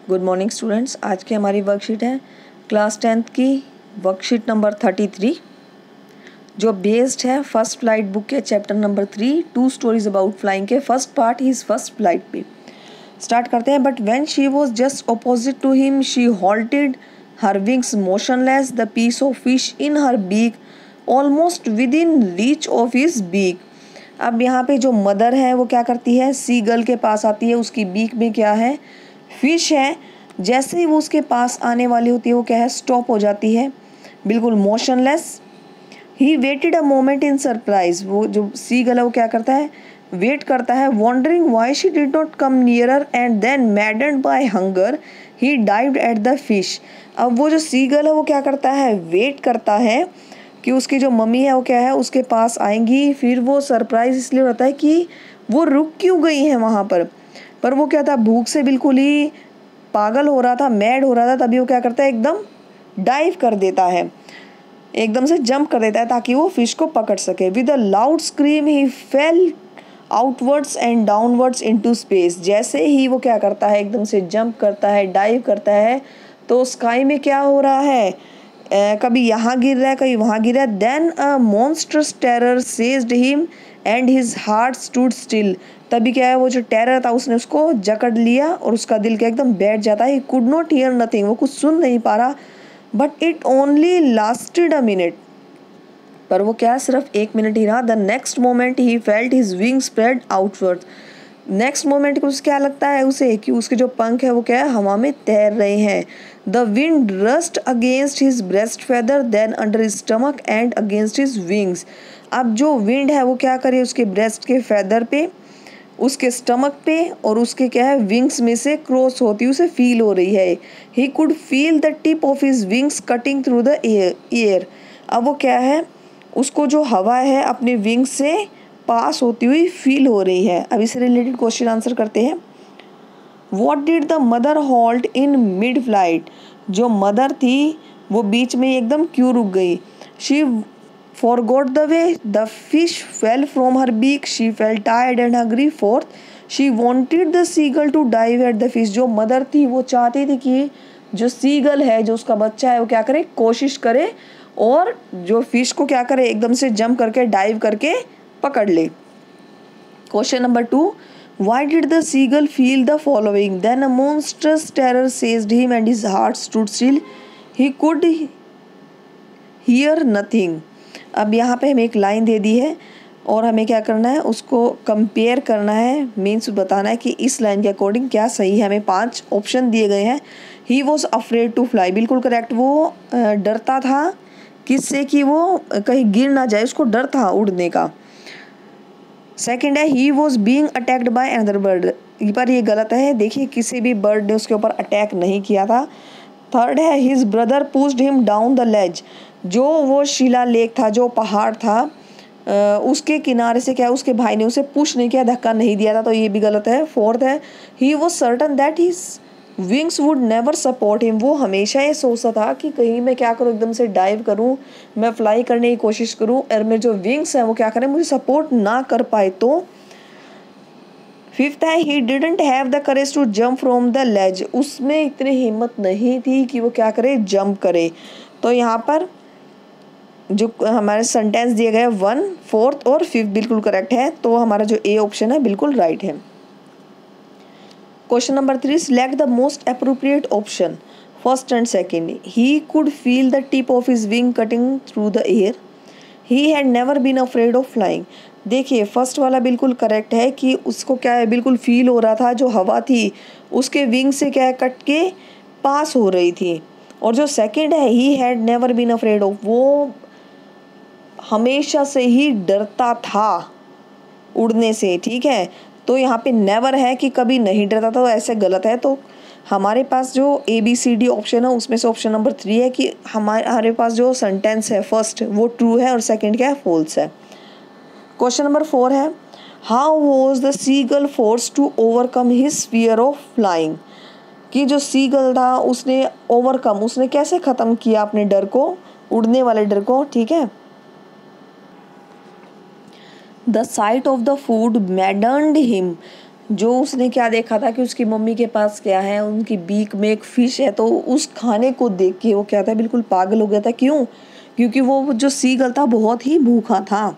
Good morning students. आज की हमारी वर्कशीट है क्लास 10th की वर्कशीट नंबर 33 जो बेस्ड है फर्स्ट फ्लाइट बुक के chapter number 3 two stories about flying के first part his first flight पे स्टार्ट करते हैं। But when she was just opposite to him she halted her wings motionless, the piece of fish in her beak almost within reach of his beak. अब यहाँ पे जो mother है वो क्या करती है, सी गर्ल के पास आती है, उसकी बीक में क्या है, फिश है। जैसे ही वो उसके पास आने वाली होती है वो क्या है, स्टॉप हो जाती है, बिल्कुल motionless. He waited a moment in surprise, वो जो सी गर्ल है वो क्या करता है, वेट करता है, wondering why she did not come nearer and then maddened by hunger he dived at the fish. अब वो जो सी गर्ल है वो क्या करता है, वेट करता है कि उसकी जो मम्मी है वो क्या है, उसके पास आएंगी। फिर वो सरप्राइज इसलिए होता है कि वो रुक क्यों गई है वहाँ पर वो क्या था, भूख से बिल्कुल ही पागल हो रहा था, मैड हो रहा था। तभी वो क्या करता है, एकदम डाइव कर देता है, एकदम से जंप कर देता है ताकि वो फिश को पकड़ सके। With a loud scream he fell outwards and downwards into space. जैसे ही वो क्या करता है, एकदम से जंप करता है, डाइव करता है, तो स्काई में क्या हो रहा है, कभी यहाँ गिर रहा है, कभी वहाँ गिर रहा है। Then a monstrous terror seized him and his heart stood still. तभी क्या है, वो जो टेरर था उसने उसको जकड़ लिया और उसका दिल क्या एकदम बैठ जाता है। He could not here nothing, वो कुछ सुन नहीं पा रहा। But it only lasted a minute, पर वो क्या सिर्फ 1 मिनट ही रहा। The next moment he felt his wing spread outward. Next moment को क्या लगता है उसे कि उसके जो पंख है वो क्या है, हवा में तैर रहे हैं। The wind rushed against his breast feather then under his stomach and against his wings. अब जो विंड है वो क्या करे, उसके ब्रेस्ट के फेदर पे, उसके स्टमक पे और उसके क्या है विंग्स में से क्रॉस होती उसे फील हो रही है। ही could feel the tip of his wings cutting through the air. अब वो क्या है, उसको जो हवा है अपने विंग्स से पास होती हुई फील हो रही है। अब इससे रिलेटेड क्वेश्चन आंसर करते हैं। What did the mother halt in mid flight. जो मदर थी वो बीच में एकदम क्यों रुक गई। She forgot the way the fish fell from her beak. She felt tired and hungry. Fourth, she wanted the seagull to dive at the fish. जो mother थी वो चाहती थी कि जो सीगल है, जो उसका बच्चा है, वो क्या करे, कोशिश करे और जो फिश को क्या करे, एकदम से जंप करके डाइव करके पकड़ ले। Question number 2, why did the seagull feel the following? Then a monstrous terror seized him and his heart stood still. He could hear nothing. अब यहाँ पे हमें एक लाइन दे दी है और हमें क्या करना है, उसको कंपेयर करना है, मीन्स बताना है कि इस लाइन के अकॉर्डिंग क्या सही है। हमें 5 ऑप्शन दिए गए हैं। He was afraid to fly, बिल्कुल करेक्ट। वो डरता था किससे, कि वो कहीं गिर ना जाए, उसको डर था उड़ने का। सेकेंड है he was being attacked by another bird, पर ये गलत है। देखिए किसी भी बर्ड ने उसके ऊपर अटैक नहीं किया था। थर्ड है his brother pushed him down the ledge, जो वो शिलालेख था, जो पहाड़ था, उसके किनारे से क्या उसके भाई ने उसे पुश नहीं किया, धक्का नहीं दिया था, तो ये भी गलत है। फोर्थ है he was certain that his wings would never support him, वो हमेशा ये सोचता था कि कहीं मैं क्या करूँ, एकदम से डाइव करूँ, मैं फ्लाई करने की कोशिश करूँ और मेरे जो विंग्स हैं वो क्या करें, मुझे सपोर्ट ना कर पाए। तो फिफ्थ है he didn't have the courage to jump from the ledge, उसमें इतनी हिम्मत नहीं थी कि वो क्या करे, जंप करे। तो यहाँ पर जो हमारे सेंटेंस दिए गए 1, 4 और 5 बिल्कुल करेक्ट है, तो हमारा जो ए ऑप्शन है बिल्कुल राइट है। Question number 3, select the most appropriate option first and second. He could feel the tip of his wing cutting through the air. He had never been afraid of flying. देखिए first वाला बिल्कुल correct है कि उसको क्या है, बिल्कुल feel हो रहा था, जो हवा थी उसके विंग से क्या है, कट के पास हो रही थी। और जो सेकंड है he had never been afraid of, वो हमेशा से ही डरता था उड़ने से, ठीक है। तो यहाँ पे नेवर है कि कभी नहीं डरता था, तो ऐसे गलत है। तो हमारे पास जो ABCD ऑप्शन है उसमें से ऑप्शन नंबर 3 है कि हमारे पास जो सेंटेंस है फर्स्ट वो ट्रू है और सेकंड क्या है, फॉल्स है। क्वेश्चन नंबर 4 है how was the seagull force to overcome his fear of flying, कि जो सीगल था उसने कैसे ख़त्म किया अपने डर को, उड़ने वाले डर को, ठीक है। The site of the food मैडन्ड him, जो उसने क्या देखा था कि उसकी मम्मी के पास क्या है, उनकी बीक में एक फ़िश है, तो उस खाने को देख के वो क्या था, बिल्कुल पागल हो गया था। क्यों? क्योंकि वो जो सीगल था बहुत ही भूखा था।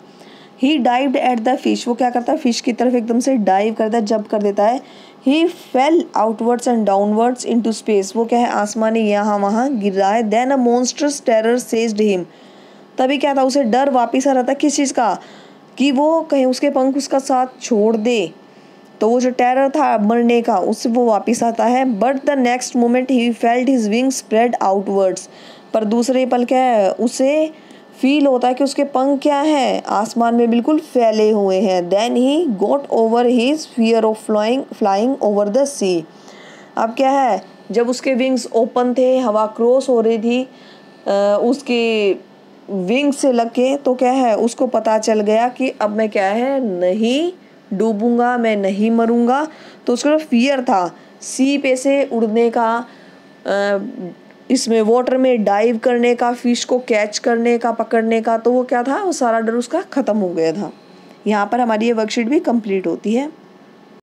ही डाइव्ड एट द फिश, वो क्या करता है, फिश की तरफ एकदम से डाइव करता है, जंप कर देता है। He fell outwards and downwards into space, वो क्या है, आसमान में यहाँ वहाँ गिर रहा है। देन अ मॉन्स्टर्स टेरर सेज्ड हिम, तभी क्या था, उसे डर वापिस आ रहा था। किस चीज़ का? कि वो कहीं उसके पंख उसका साथ छोड़ दे, तो वो जो टेरर था मरने का, उससे वो वापिस आता है। But the next moment he felt his wing spread outwards, पर दूसरे पल क्या है, उसे फील होता है कि उसके पंख क्या है, आसमान में बिल्कुल फैले हुए हैं। Then he got over his fear of flying over the sea, अब क्या है, जब उसके विंग्स ओपन थे, हवा क्रॉस हो रही थी उसके विंग से लग के, तो क्या है, उसको पता चल गया कि अब मैं क्या है, नहीं डूबूंगा, मैं नहीं मरूंगा। तो उसको फियर था सी पे से उड़ने का, इसमें वाटर में डाइव करने का, फिश को कैच करने का, पकड़ने का, तो वो क्या था, वो सारा डर उसका ख़त्म हो गया था। यहाँ पर हमारी ये वर्कशीट भी कंप्लीट होती है।